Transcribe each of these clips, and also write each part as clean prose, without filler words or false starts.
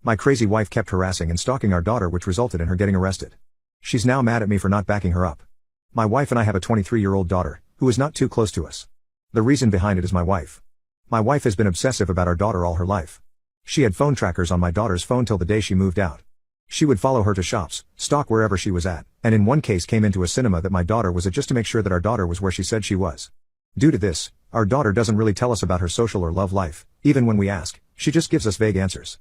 My crazy wife kept harassing and stalking our daughter, which resulted in her getting arrested. She's now mad at me for not backing her up. My wife and I have a 23-year-old daughter, who is not too close to us. The reason behind it is my wife. My wife has been obsessive about our daughter all her life. She had phone trackers on my daughter's phone till the day she moved out. She would follow her to shops, stalk wherever she was at, and in one case came into a cinema that my daughter was at just to make sure that our daughter was where she said she was. Due to this, our daughter doesn't really tell us about her social or love life. Even when we ask, she just gives us vague answers.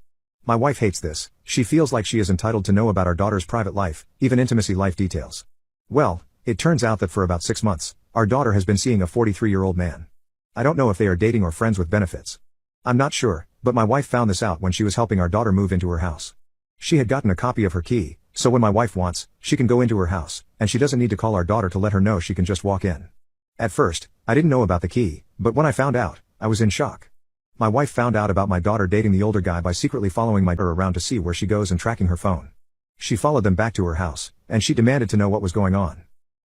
My wife hates this. She feels like she is entitled to know about our daughter's private life, even intimacy life details. Well, it turns out that for about 6 months, our daughter has been seeing a 43-year-old man. I don't know if they are dating or friends with benefits. I'm not sure, but my wife found this out when she was helping our daughter move into her house. She had gotten a copy of her key, so when my wife wants, she can go into her house, and she doesn't need to call our daughter to let her know, she can just walk in. At first, I didn't know about the key, but when I found out, I was in shock. My wife found out about my daughter dating the older guy by secretly following my daughter around to see where she goes and tracking her phone. She followed them back to her house, and she demanded to know what was going on.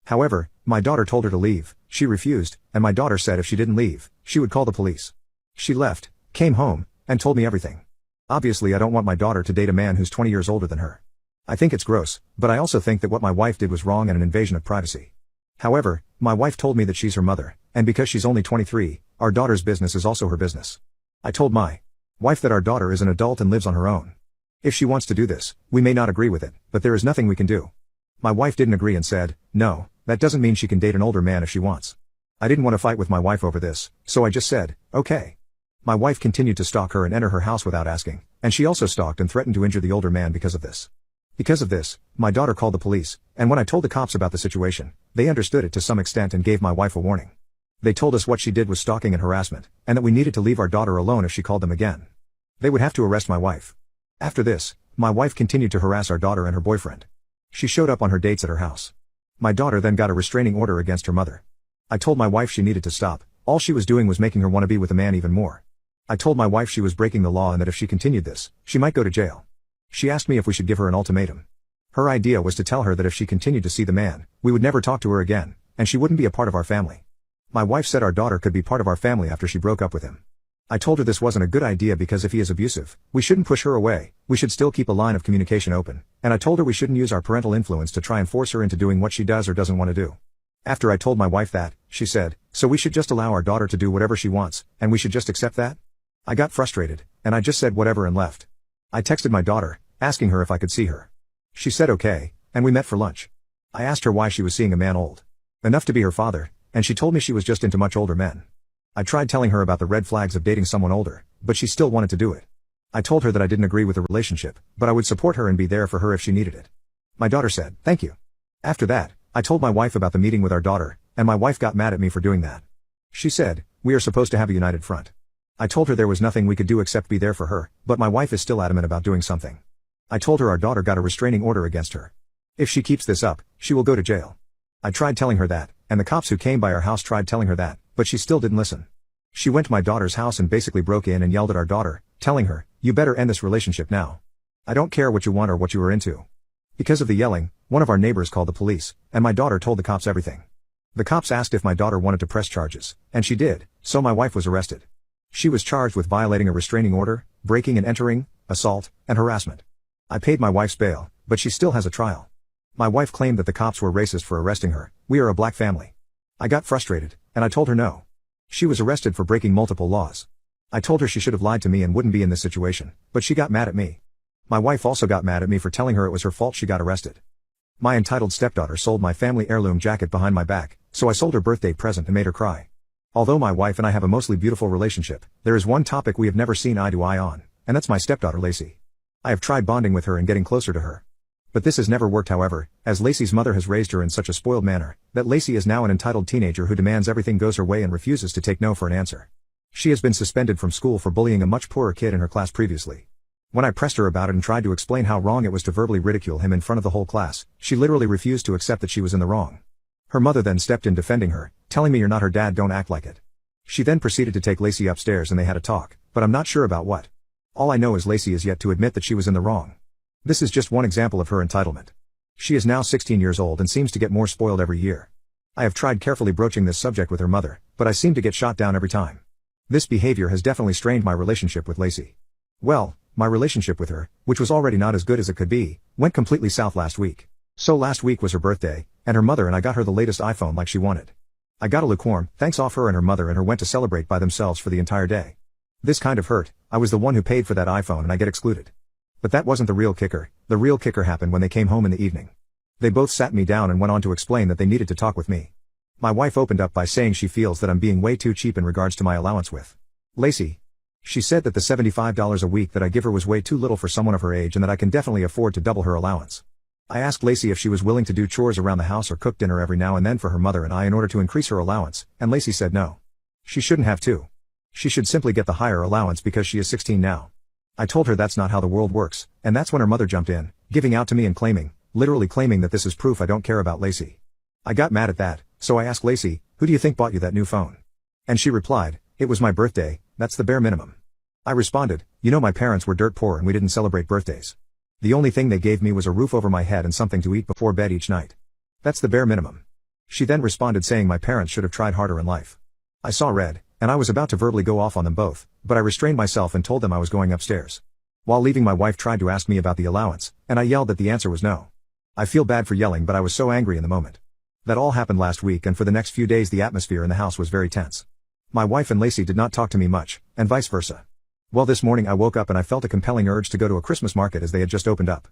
However, my daughter told her to leave. She refused, and my daughter said if she didn't leave, she would call the police. She left, came home, and told me everything. Obviously, I don't want my daughter to date a man who's 20 years older than her. I think it's gross, but I also think that what my wife did was wrong and an invasion of privacy. However, my wife told me that she's her mother, and because she's only 23, our daughter's business is also her business. I told my wife that our daughter is an adult and lives on her own. If she wants to do this, we may not agree with it, but there is nothing we can do. My wife didn't agree and said, no, that doesn't mean she can date an older man if she wants. I didn't want to fight with my wife over this, so I just said, okay. My wife continued to stalk her and enter her house without asking, and she also stalked and threatened to injure the older man because of this. Because of this, my daughter called the police, and when I told the cops about the situation, they understood it to some extent and gave my wife a warning. They told us what she did was stalking and harassment, and that we needed to leave our daughter alone if she called them again. They would have to arrest my wife. After this, my wife continued to harass our daughter and her boyfriend. She showed up on her dates at her house. My daughter then got a restraining order against her mother. I told my wife she needed to stop. All she was doing was making her want to be with the man even more. I told my wife she was breaking the law and that if she continued this, she might go to jail. She asked me if we should give her an ultimatum. Her idea was to tell her that if she continued to see the man, we would never talk to her again, and she wouldn't be a part of our family. My wife said our daughter could be part of our family after she broke up with him. I told her this wasn't a good idea because if he is abusive, we shouldn't push her away, we should still keep a line of communication open, and I told her we shouldn't use our parental influence to try and force her into doing what she does or doesn't want to do. After I told my wife that, she said, so we should just allow our daughter to do whatever she wants, and we should just accept that? I got frustrated, and I just said whatever and left. I texted my daughter, asking her if I could see her. She said okay, and we met for lunch. I asked her why she was seeing a man old enough to be her father, and she told me she was just into much older men. I tried telling her about the red flags of dating someone older, but she still wanted to do it. I told her that I didn't agree with the relationship, but I would support her and be there for her if she needed it. My daughter said, thank you. After that, I told my wife about the meeting with our daughter, and my wife got mad at me for doing that. She said, we are supposed to have a united front. I told her there was nothing we could do except be there for her, but my wife is still adamant about doing something. I told her our daughter got a restraining order against her. If she keeps this up, she will go to jail. I tried telling her that, and the cops who came by our house tried telling her that, but she still didn't listen. She went to my daughter's house and basically broke in and yelled at our daughter, telling her, you better end this relationship now. I don't care what you want or what you are into. Because of the yelling, one of our neighbors called the police, and my daughter told the cops everything. The cops asked if my daughter wanted to press charges, and she did, so my wife was arrested. She was charged with violating a restraining order, breaking and entering, assault, and harassment. I paid my wife's bail, but she still has a trial. My wife claimed that the cops were racist for arresting her. We are a black family. I got frustrated, and I told her no. She was arrested for breaking multiple laws. I told her she should have lied to me and wouldn't be in this situation, but she got mad at me. My wife also got mad at me for telling her it was her fault she got arrested. My entitled stepdaughter sold my family heirloom jacket behind my back, so I sold her birthday present and made her cry. Although my wife and I have a mostly beautiful relationship, there is one topic we have never seen eye to eye on, and that's my stepdaughter Lacey. I have tried bonding with her and getting closer to her. But this has never worked however, as Lacey's mother has raised her in such a spoiled manner, that Lacey is now an entitled teenager who demands everything goes her way and refuses to take no for an answer. She has been suspended from school for bullying a much poorer kid in her class previously. When I pressed her about it and tried to explain how wrong it was to verbally ridicule him in front of the whole class, she literally refused to accept that she was in the wrong. Her mother then stepped in defending her, telling me you're not her dad, don't act like it. She then proceeded to take Lacey upstairs and they had a talk, but I'm not sure about what. All I know is Lacey is yet to admit that she was in the wrong. This is just one example of her entitlement. She is now 16 years old and seems to get more spoiled every year. I have tried carefully broaching this subject with her mother, but I seem to get shot down every time. This behavior has definitely strained my relationship with Lacey. Well, My relationship with her, which was already not as good as it could be, went completely south last week. So last week was her birthday, and her mother and I got her the latest iPhone like she wanted. I got a lukewarm thanks off her and her mother, and her went to celebrate by themselves for the entire day. This kind of hurt. I was the one who paid for that iPhone and I get excluded. But that wasn't the real kicker. The real kicker happened when they came home in the evening. They both sat me down and went on to explain that they needed to talk with me. My wife opened up by saying she feels that I'm being way too cheap in regards to my allowance with Lacey. She said that the $75 a week that I give her was way too little for someone of her age and that I can definitely afford to double her allowance. I asked Lacey if she was willing to do chores around the house or cook dinner every now and then for her mother and I in order to increase her allowance, and Lacey said no. She shouldn't have to. She should simply get the higher allowance because she is 16 now. I told her that's not how the world works, and that's when her mother jumped in, giving out to me and literally claiming that this is proof I don't care about Lacey. I got mad at that, so I asked Lacey, who do you think bought you that new phone? And she replied, it was my birthday, that's the bare minimum. I responded, you know my parents were dirt poor and we didn't celebrate birthdays. The only thing they gave me was a roof over my head and something to eat before bed each night. That's the bare minimum. She then responded saying my parents should have tried harder in life. I saw red, and I was about to verbally go off on them both, but I restrained myself and told them I was going upstairs. While leaving, my wife tried to ask me about the allowance, and I yelled that the answer was no. I feel bad for yelling, but I was so angry in the moment. That all happened last week, and for the next few days the atmosphere in the house was very tense. My wife and Lacey did not talk to me much, and vice versa. Well, this morning I woke up and I felt a compelling urge to go to a Christmas market as they had just opened up.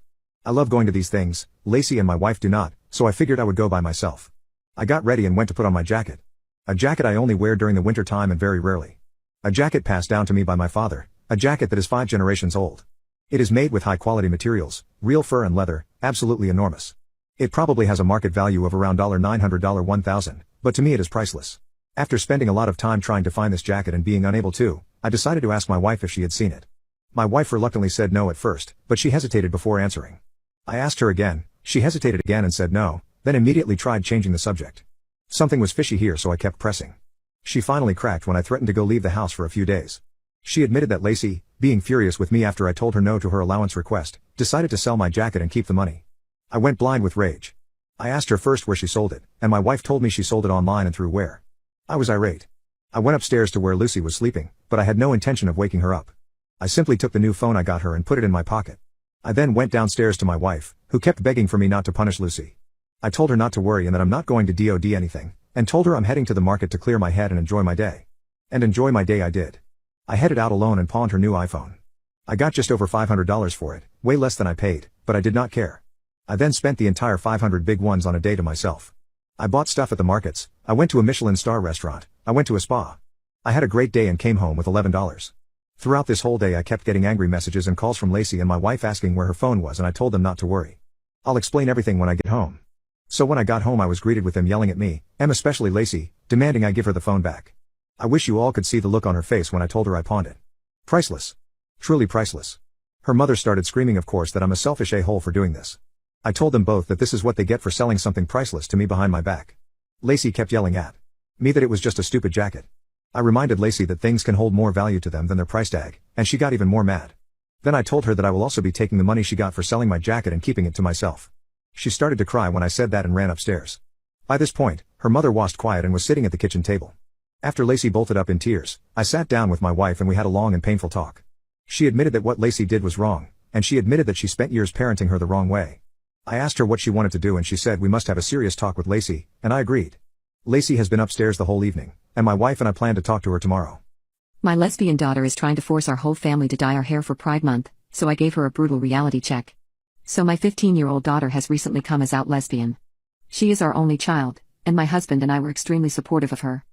I love going to these things, Lacey and my wife do not, so I figured I would go by myself. I got ready and went to put on my jacket. A jacket I only wear during the winter time and very rarely. A jacket passed down to me by my father, a jacket that is 5 generations old. It is made with high quality materials, real fur and leather, absolutely enormous. It probably has a market value of around $900 $1,000, but to me it is priceless. After spending a lot of time trying to find this jacket and being unable to, I decided to ask my wife if she had seen it. My wife reluctantly said no at first, but she hesitated before answering. I asked her again, she hesitated again and said no, then immediately tried changing the subject. Something was fishy here, so I kept pressing. She finally cracked when I threatened to go leave the house for a few days. She admitted that Lacey, being furious with me after I told her no to her allowance request, decided to sell my jacket and keep the money. I went blind with rage. I asked her first where she sold it, and my wife told me she sold it online and through where. I was irate. I went upstairs to where Lucy was sleeping, but I had no intention of waking her up. I simply took the new phone I got her and put it in my pocket. I then went downstairs to my wife, who kept begging for me not to punish Lucy. I told her not to worry and that I'm not going to DOD anything, and told her I'm heading to the market to clear my head and enjoy my day. And enjoy my day I did. I headed out alone and pawned her new iPhone. I got just over $500 for it, way less than I paid, but I did not care. I then spent the entire 500 big ones on a day to myself. I bought stuff at the markets, I went to a Michelin star restaurant, I went to a spa. I had a great day and came home with $11. Throughout this whole day I kept getting angry messages and calls from Lacey and my wife asking where her phone was, and I told them not to worry. I'll explain everything when I get home. So when I got home I was greeted with them yelling at me, and especially Lacey, demanding I give her the phone back. I wish you all could see the look on her face when I told her I pawned it. Priceless. Truly priceless. Her mother started screaming, of course, that I'm a selfish a-hole for doing this. I told them both that this is what they get for selling something priceless to me behind my back. Lacey kept yelling at me that it was just a stupid jacket. I reminded Lacey that things can hold more value to them than their price tag, and she got even more mad. Then I told her that I will also be taking the money she got for selling my jacket and keeping it to myself. She started to cry when I said that and ran upstairs. By this point, her mother was quiet and was sitting at the kitchen table. After Lacey bolted up in tears, I sat down with my wife and we had a long and painful talk. She admitted that what Lacey did was wrong, and she admitted that she spent years parenting her the wrong way. I asked her what she wanted to do and she said we must have a serious talk with Lacey, and I agreed. Lacey has been upstairs the whole evening, and my wife and I plan to talk to her tomorrow. My lesbian daughter is trying to force our whole family to dye our hair for Pride Month, so I gave her a brutal reality check. So my 15-year-old daughter has recently come as out lesbian. She is our only child, and my husband and I were extremely supportive of her.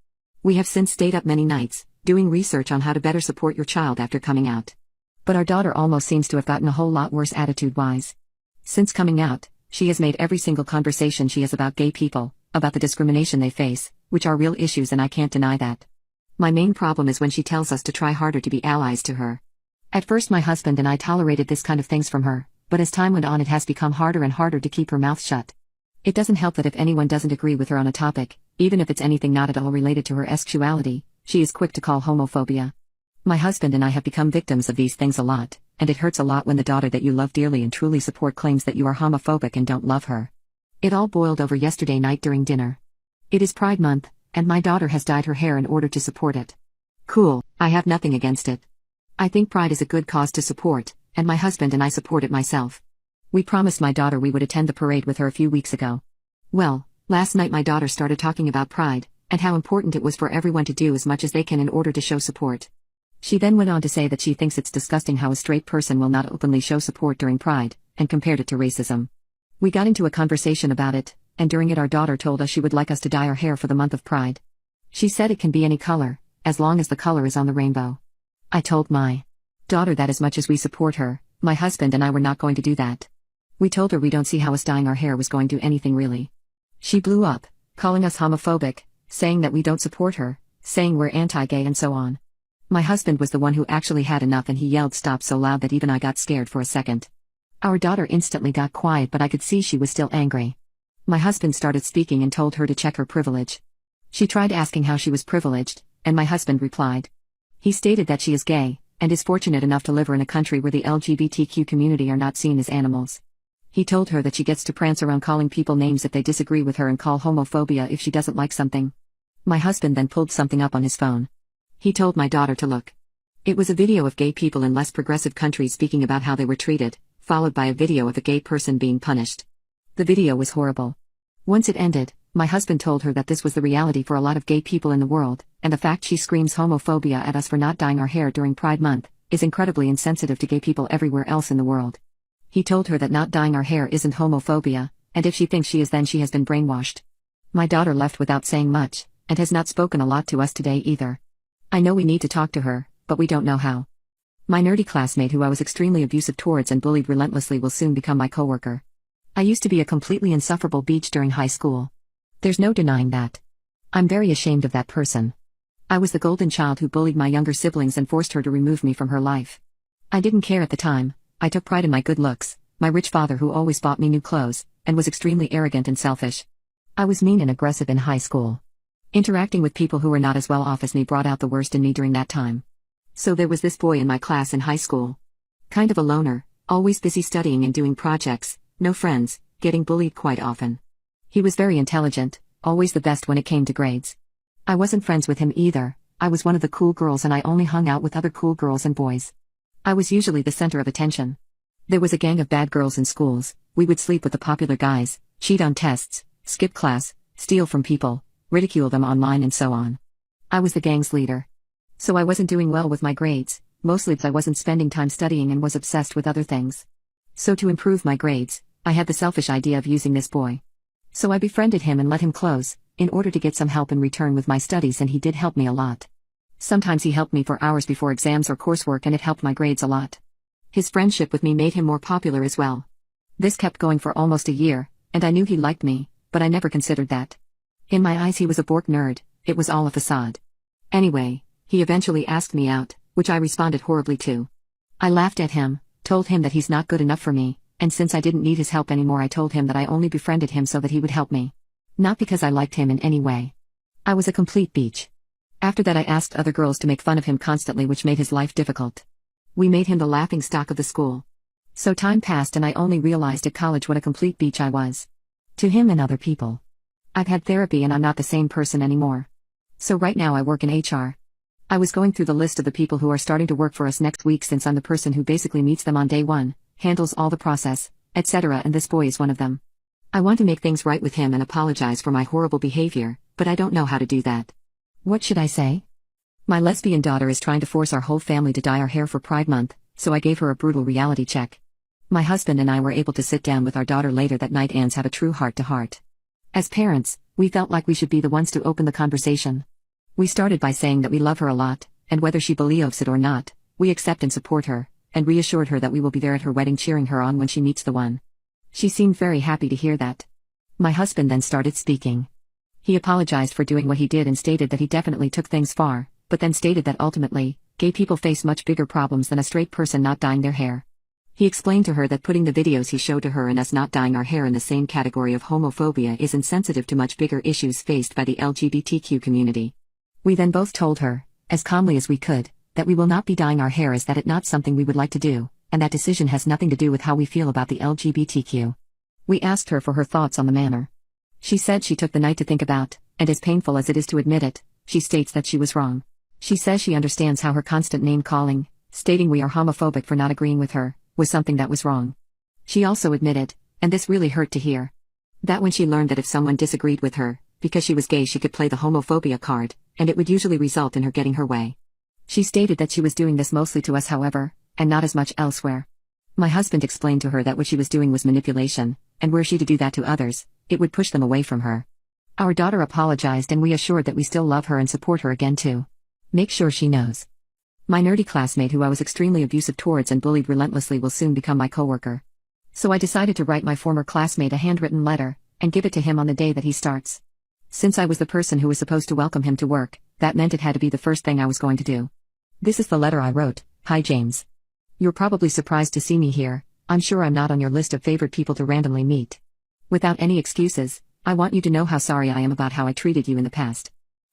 We have since stayed up many nights, doing research on how to better support your child after coming out. But our daughter almost seems to have gotten a whole lot worse attitude-wise. Since coming out, she has made every single conversation she has about gay people, about the discrimination they face, which are real issues and I can't deny that. My main problem is when she tells us to try harder to be allies to her. At first my husband and I tolerated this kind of things from her, but as time went on it has become harder and harder to keep her mouth shut. It doesn't help that if anyone doesn't agree with her on a topic, even if it's anything not at all related to her sexuality, she is quick to call homophobia. My husband and I have become victims of these things a lot, and it hurts a lot when the daughter that you love dearly and truly support claims that you are homophobic and don't love her. It all boiled over yesterday night during dinner. It is Pride Month, and my daughter has dyed her hair in order to support it. Cool, I have nothing against it. I think Pride is a good cause to support, and my husband and I support it myself. We promised my daughter we would attend the parade with her a few weeks ago. Well, last night my daughter started talking about Pride, and how important it was for everyone to do as much as they can in order to show support. She then went on to say that she thinks it's disgusting how a straight person will not openly show support during Pride, and compared it to racism. We got into a conversation about it, and during it our daughter told us she would like us to dye our hair for the month of Pride. She said it can be any color, as long as the color is on the rainbow. I told my daughter that as much as we support her, my husband and I were not going to do that. We told her we don't see how us dyeing our hair was going to do anything really. She blew up, calling us homophobic, saying that we don't support her, saying we're anti-gay and so on. My husband was the one who actually had enough and he yelled stop so loud that even I got scared for a second. Our daughter instantly got quiet but I could see she was still angry. My husband started speaking and told her to check her privilege. She tried asking how she was privileged, and my husband replied. He stated that she is gay, and is fortunate enough to live in a country where the LGBTQ community are not seen as animals. He told her that she gets to prance around calling people names if they disagree with her and call homophobia if she doesn't like something. My husband then pulled something up on his phone. He told my daughter to look. It was a video of gay people in less progressive countries speaking about how they were treated, followed by a video of a gay person being punished. The video was horrible. Once it ended, my husband told her that this was the reality for a lot of gay people in the world, and the fact she screams homophobia at us for not dyeing our hair during Pride Month is incredibly insensitive to gay people everywhere else in the world. He told her that not dyeing our hair isn't homophobia, and if she thinks she is then she has been brainwashed. My daughter left without saying much, and has not spoken a lot to us today either. I know we need to talk to her, but we don't know how. My nerdy classmate who I was extremely abusive towards and bullied relentlessly will soon become my coworker. I used to be a completely insufferable beach during high school. There's no denying that. I'm very ashamed of that person. I was the golden child who bullied my younger siblings and forced her to remove me from her life. I didn't care at the time. I took pride in my good looks, my rich father who always bought me new clothes, and was extremely arrogant and selfish. I was mean and aggressive in high school. Interacting with people who were not as well off as me brought out the worst in me during that time. So there was this boy in my class in high school. Kind of a loner, always busy studying and doing projects, no friends, getting bullied quite often. He was very intelligent, always the best when it came to grades. I wasn't friends with him either. I was one of the cool girls and I only hung out with other cool girls and boys. I was usually the center of attention. There was a gang of bad girls in schools. We would sleep with the popular guys, cheat on tests, skip class, steal from people, ridicule them online and so on. I was the gang's leader. So I wasn't doing well with my grades, mostly because I wasn't spending time studying and was obsessed with other things. So to improve my grades, I had the selfish idea of using this boy. So I befriended him and let him close, in order to get some help in return with my studies, and he did help me a lot. Sometimes he helped me for hours before exams or coursework and it helped my grades a lot. His friendship with me made him more popular as well. This kept going for almost a year, and I knew he liked me, but I never considered that. In my eyes he was a bork nerd, it was all a facade. Anyway, he eventually asked me out, which I responded horribly to. I laughed at him, told him that he's not good enough for me, and since I didn't need his help anymore I told him that I only befriended him so that he would help me. Not because I liked him in any way. I was a complete beach. After that I asked other girls to make fun of him constantly, which made his life difficult. We made him the laughingstock of the school. So time passed and I only realized at college what a complete beach I was. To him and other people. I've had therapy and I'm not the same person anymore. So right now I work in HR. I was going through the list of the people who are starting to work for us next week, since I'm the person who basically meets them on day one, handles all the process, etc., and this boy is one of them. I want to make things right with him and apologize for my horrible behavior, but I don't know how to do that. What should I say? My lesbian daughter is trying to force our whole family to dye our hair for Pride Month, so I gave her a brutal reality check. My husband and I were able to sit down with our daughter later that night and have a true heart-to-heart. As parents, we felt like we should be the ones to open the conversation. We started by saying that we love her a lot, and whether she believes it or not, we accept and support her, and reassured her that we will be there at her wedding cheering her on when she meets the one. She seemed very happy to hear that. My husband then started speaking. He apologized for doing what he did and stated that he definitely took things far, but then stated that ultimately, gay people face much bigger problems than a straight person not dyeing their hair. He explained to her that putting the videos he showed to her and us not dyeing our hair in the same category of homophobia is insensitive to much bigger issues faced by the LGBTQ community. We then both told her, as calmly as we could, that we will not be dyeing our hair, as that it not something we would like to do, and that decision has nothing to do with how we feel about the LGBTQ. We asked her for her thoughts on the matter. She said she took the night to think about, and as painful as it is to admit it, she states that she was wrong. She says she understands how her constant name-calling, stating we are homophobic for not agreeing with her, was something that was wrong. She also admitted, and this really hurt to hear, that when she learned that if someone disagreed with her, because she was gay she could play the homophobia card, and it would usually result in her getting her way. She stated that she was doing this mostly to us however, and not as much elsewhere. My husband explained to her that what she was doing was manipulation, and were she to do that to others, it would push them away from her. Our daughter apologized and we assured that we still love her and support her again too. Make sure she knows. My nerdy classmate who I was extremely abusive towards and bullied relentlessly will soon become my coworker. So I decided to write my former classmate a handwritten letter, and give it to him on the day that he starts. Since I was the person who was supposed to welcome him to work, that meant it had to be the first thing I was going to do. This is the letter I wrote. Hi James. You're probably surprised to see me here. I'm sure I'm not on your list of favorite people to randomly meet. Without any excuses, I want you to know how sorry I am about how I treated you in the past.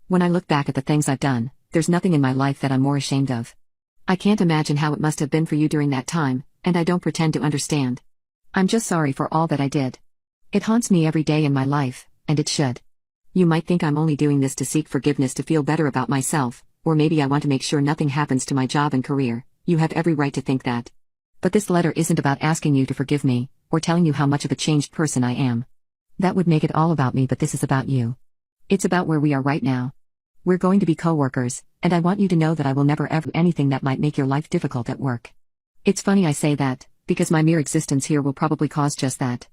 When I look back at the things I've done, there's nothing in my life that I'm more ashamed of. I can't imagine how it must have been for you during that time, and I don't pretend to understand. I'm just sorry for all that I did. It haunts me every day in my life, and it should. You might think I'm only doing this to seek forgiveness to feel better about myself, or maybe I want to make sure nothing happens to my job and career. You have every right to think that. But this letter isn't about asking you to forgive me, or telling you how much of a changed person I am. That would make it all about me, but this is about you. It's about where we are right now. We're going to be co-workers, and I want you to know that I will never ever do anything that might make your life difficult at work. It's funny I say that, because my mere existence here will probably cause just that.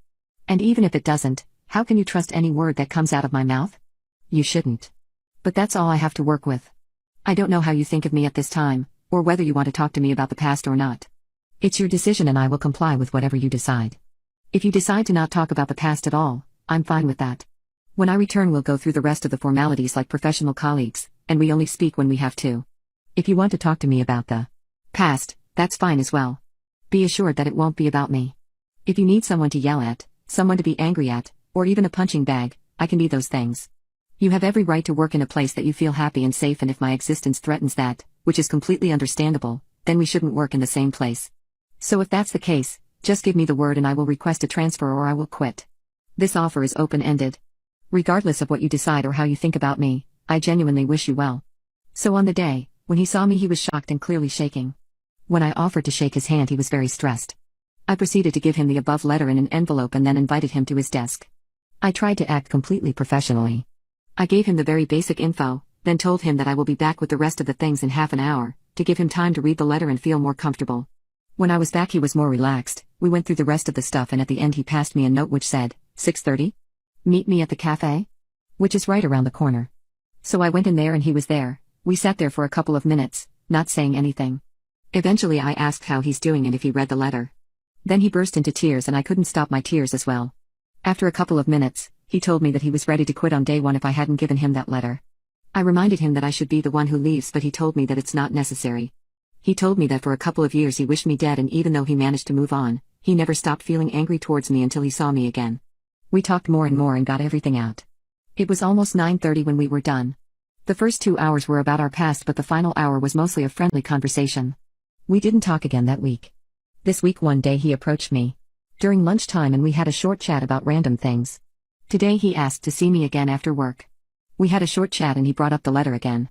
And even if it doesn't, how can you trust any word that comes out of my mouth? You shouldn't. But that's all I have to work with. I don't know how you think of me at this time, or whether you want to talk to me about the past or not. It's your decision and I will comply with whatever you decide. If you decide to not talk about the past at all, I'm fine with that. When I return we'll go through the rest of the formalities like professional colleagues, and we only speak when we have to. If you want to talk to me about the past, that's fine as well. Be assured that it won't be about me. If you need someone to yell at, someone to be angry at, or even a punching bag, I can be those things. You have every right to work in a place that you feel happy and safe, and if my existence threatens that, which is completely understandable, then we shouldn't work in the same place. So if that's the case, just give me the word and I will request a transfer or I will quit. This offer is open-ended. Regardless of what you decide or how you think about me, I genuinely wish you well. So on the day, when he saw me he was shocked and clearly shaking. When I offered to shake his hand he was very stressed. I proceeded to give him the above letter in an envelope and then invited him to his desk. I tried to act completely professionally. I gave him the very basic info, then told him that I will be back with the rest of the things in half an hour, to give him time to read the letter and feel more comfortable. When I was back he was more relaxed. We went through the rest of the stuff and at the end he passed me a note which said, 6:30? Meet me at the cafe? Which is right around the corner. So I went in there and he was there. We sat there for a couple of minutes, not saying anything. Eventually I asked how he's doing and if he read the letter. Then he burst into tears and I couldn't stop my tears as well. After a couple of minutes, he told me that he was ready to quit on day one if I hadn't given him that letter. I reminded him that I should be the one who leaves, but he told me that it's not necessary. He told me that for a couple of years he wished me dead, and even though he managed to move on, he never stopped feeling angry towards me until he saw me again. We talked more and more and got everything out. It was almost 9:30 when we were done. The first 2 hours were about our past, but the final hour was mostly a friendly conversation. We didn't talk again that week. This week one day he approached me during lunchtime and we had a short chat about random things. Today he asked to see me again after work. We had a short chat and he brought up the letter again.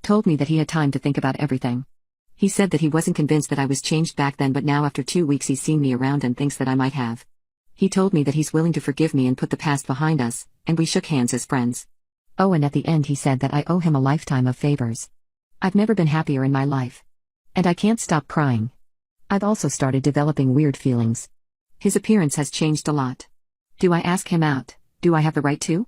Told me that he had time to think about everything. He said that he wasn't convinced that I was changed back then, but now after 2 weeks he's seen me around and thinks that I might have. He told me that he's willing to forgive me and put the past behind us, and we shook hands as friends. Oh, and at the end he said that I owe him a lifetime of favors. I've never been happier in my life. And I can't stop crying. I've also started developing weird feelings. His appearance has changed a lot. Do I ask him out? Do I have the right to?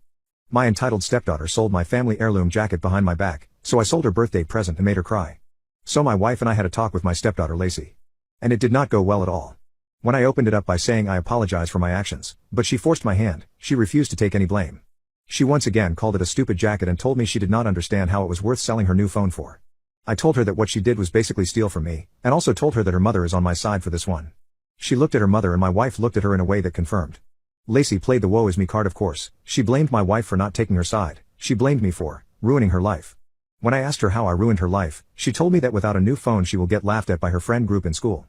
My entitled stepdaughter sold my family heirloom jacket behind my back, so I sold her birthday present and made her cry. So my wife and I had a talk with my stepdaughter Lacey. And it did not go well at all. When I opened it up by saying I apologize for my actions, but she forced my hand, she refused to take any blame. She once again called it a stupid jacket and told me she did not understand how it was worth selling her new phone for. I told her that what she did was basically steal from me, and also told her that her mother is on my side for this one. She looked at her mother and my wife looked at her in a way that confirmed. Lacey played the woe is me card, of course. She blamed my wife for not taking her side. She blamed me for ruining her life. When I asked her how I ruined her life, she told me that without a new phone she will get laughed at by her friend group in school.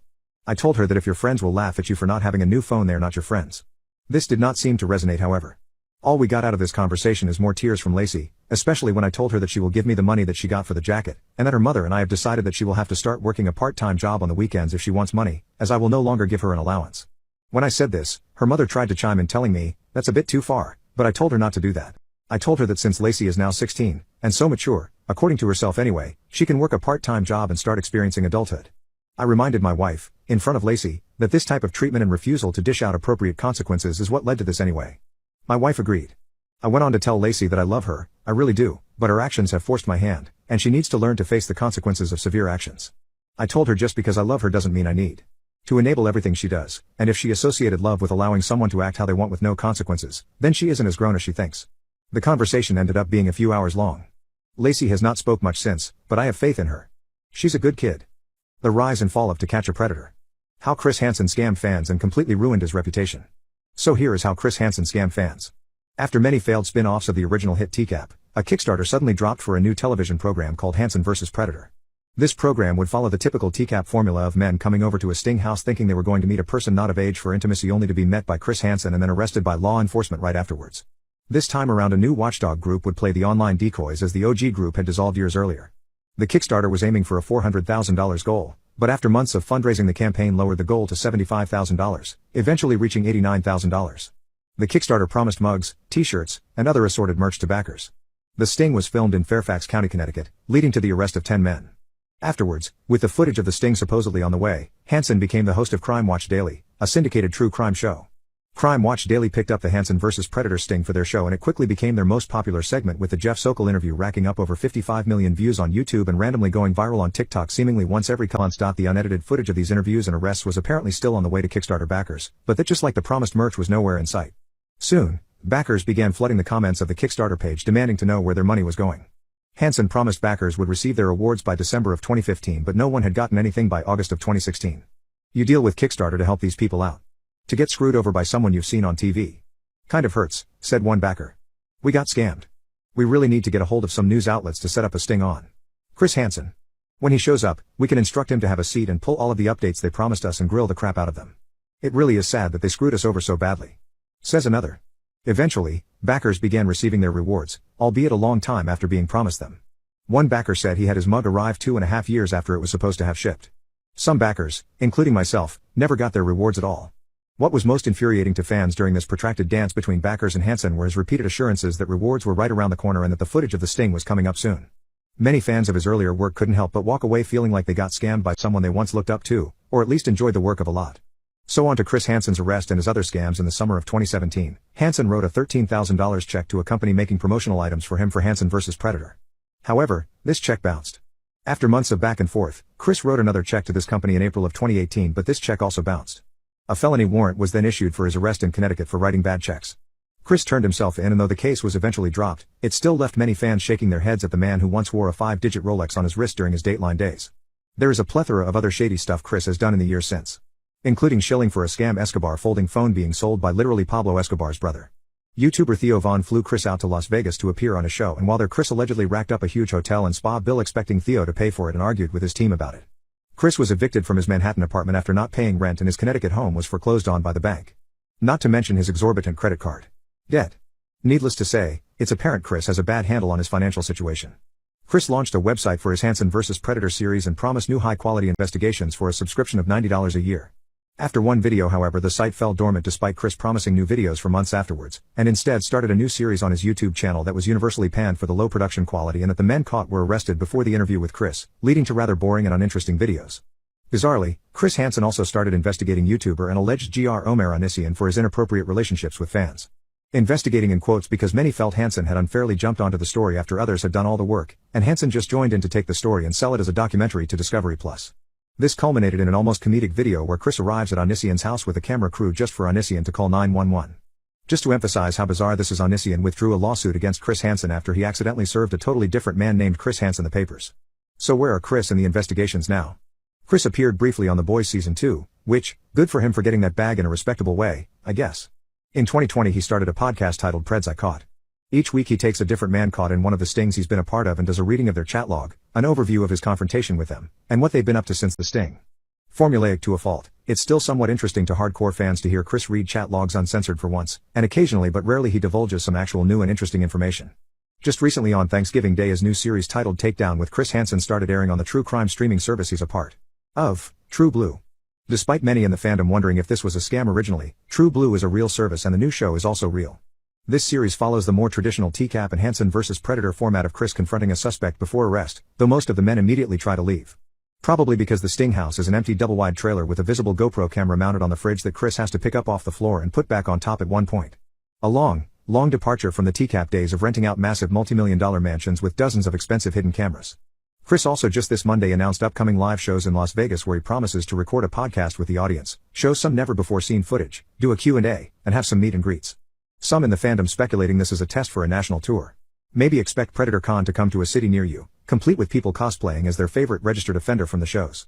I told her that if your friends will laugh at you for not having a new phone, they are not your friends. This did not seem to resonate, however. All we got out of this conversation is more tears from Lacey, Especially when I told her that she will give me the money that she got for the jacket, and that her mother and I have decided that she will have to start working a part-time job on the weekends if she wants money, as I will no longer give her an allowance. When I said this, her mother tried to chime in telling me, that's a bit too far, but I told her not to do that. I told her that since Lacey is now 16, and so mature, according to herself anyway, she can work a part-time job and start experiencing adulthood. I reminded my wife, in front of Lacey, that this type of treatment and refusal to dish out appropriate consequences is what led to this anyway. My wife agreed. I went on to tell Lacey that I love her, I really do, but her actions have forced my hand, and she needs to learn to face the consequences of severe actions. I told her just because I love her doesn't mean I need to enable everything she does, and if she associated love with allowing someone to act how they want with no consequences, then she isn't as grown as she thinks. The conversation ended up being a few hours long. Lacey has not spoke much since, but I have faith in her. She's a good kid. The rise and fall of To Catch a Predator. How Chris Hansen scammed fans and completely ruined his reputation. So here is how Chris Hansen scammed fans. After many failed spin-offs of the original hit TCAP, a Kickstarter suddenly dropped for a new television program called Hansen vs. Predator. This program would follow the typical TCAP formula of men coming over to a sting house thinking they were going to meet a person not of age for intimacy only to be met by Chris Hansen and then arrested by law enforcement right afterwards. This time around a new watchdog group would play the online decoys as the OG group had dissolved years earlier. The Kickstarter was aiming for a $400,000 goal, but after months of fundraising the campaign lowered the goal to $75,000, eventually reaching $89,000. The Kickstarter promised mugs, t-shirts, and other assorted merch to backers. The sting was filmed in Fairfax County, Connecticut, leading to the arrest of 10 men. Afterwards, with the footage of the sting supposedly on the way, Hansen became the host of Crime Watch Daily, a syndicated true crime show. Crime Watch Daily picked up the Hansen vs. Predator sting for their show and it quickly became their most popular segment, with the Jeff Sokol interview racking up over 55 million views on YouTube and randomly going viral on TikTok seemingly once every couple months. The unedited footage of these interviews and arrests was apparently still on the way to Kickstarter backers, but that just like the promised merch was nowhere in sight. Soon, backers began flooding the comments of the Kickstarter page demanding to know where their money was going. Hansen promised backers would receive their awards by December of 2015, but no one had gotten anything by August of 2016. You deal with Kickstarter to help these people out. To get screwed over by someone you've seen on TV. Kind of hurts, said one backer. We got scammed. We really need to get a hold of some news outlets to set up a sting on Chris Hansen. When he shows up, we can instruct him to have a seat and pull all of the updates they promised us and grill the crap out of them. It really is sad that they screwed us over so badly, says another. Eventually, backers began receiving their rewards, albeit a long time after being promised them. One backer said he had his mug arrive 2.5 years after it was supposed to have shipped. Some backers, including myself, never got their rewards at all. What was most infuriating to fans during this protracted dance between backers and Hansen were his repeated assurances that rewards were right around the corner and that the footage of the sting was coming up soon. Many fans of his earlier work couldn't help but walk away feeling like they got scammed by someone they once looked up to, or at least enjoyed the work of a lot. So on to Chris Hansen's arrest and his other scams. In the summer of 2017, Hansen wrote a $13,000 check to a company making promotional items for him for Hansen vs. Predator. However, this check bounced. After months of back and forth, Chris wrote another check to this company in April of 2018, but this check also bounced. A felony warrant was then issued for his arrest in Connecticut for writing bad checks. Chris turned himself in, and though the case was eventually dropped, it still left many fans shaking their heads at the man who once wore a 5-digit Rolex on his wrist during his Dateline days. There is a plethora of other shady stuff Chris has done in the years since, including shilling for a scam Escobar folding phone being sold by literally Pablo Escobar's brother. YouTuber Theo Von flew Chris out to Las Vegas to appear on a show, and while there Chris allegedly racked up a huge hotel and spa bill expecting Theo to pay for it and argued with his team about it. Chris was evicted from his Manhattan apartment after not paying rent, and his Connecticut home was foreclosed on by the bank. Not to mention his exorbitant credit card debt. Needless to say, it's apparent Chris has a bad handle on his financial situation. Chris launched a website for his Hansen vs. Predator series and promised new high-quality investigations for a subscription of $90 a year. After one video, however, the site fell dormant despite Chris promising new videos for months afterwards, and instead started a new series on his YouTube channel that was universally panned for the low production quality and that the men caught were arrested before the interview with Chris, leading to rather boring and uninteresting videos. Bizarrely, Chris Hansen also started investigating YouTuber and alleged Gr. Omer Onissian for his inappropriate relationships with fans. Investigating in quotes because many felt Hansen had unfairly jumped onto the story after others had done all the work, and Hansen just joined in to take the story and sell it as a documentary to Discovery+. This culminated in an almost comedic video where Chris arrives at Onissian's house with a camera crew just for Onissian to call 911. Just to emphasize how bizarre this is, Onissian withdrew a lawsuit against Chris Hansen after he accidentally served a totally different man named Chris Hansen the papers. So where are Chris and the investigations now? Chris appeared briefly on The Boys Season 2, which, good for him for getting that bag in a respectable way, I guess. In 2020 he started a podcast titled Preds I Caught. Each week he takes a different man caught in one of the stings he's been a part of and does a reading of their chat log, an overview of his confrontation with them, and what they've been up to since the sting. Formulaic to a fault, it's still somewhat interesting to hardcore fans to hear Chris read chat logs uncensored for once, and occasionally but rarely he divulges some actual new and interesting information. Just recently on Thanksgiving Day, his new series titled Takedown with Chris Hansen started airing on the true crime streaming service he's a part of, True Blue. Despite many in the fandom wondering if this was a scam originally, True Blue is a real service and the new show is also real. This series follows the more traditional TCAP and Hansen vs. Predator format of Chris confronting a suspect before arrest, though most of the men immediately try to leave. Probably because the Sting house is an empty double-wide trailer with a visible GoPro camera mounted on the fridge that Chris has to pick up off the floor and put back on top at one point. A long departure from the TCAP days of renting out massive multi-million-dollar mansions with dozens of expensive hidden cameras. Chris also just this Monday announced upcoming live shows in Las Vegas where he promises to record a podcast with the audience, show some never-before-seen footage, do a Q&A, and have some meet and greets. Some in the fandom speculating this is a test for a national tour. Maybe expect Predator Con to come to a city near you, complete with people cosplaying as their favorite registered offender from the shows.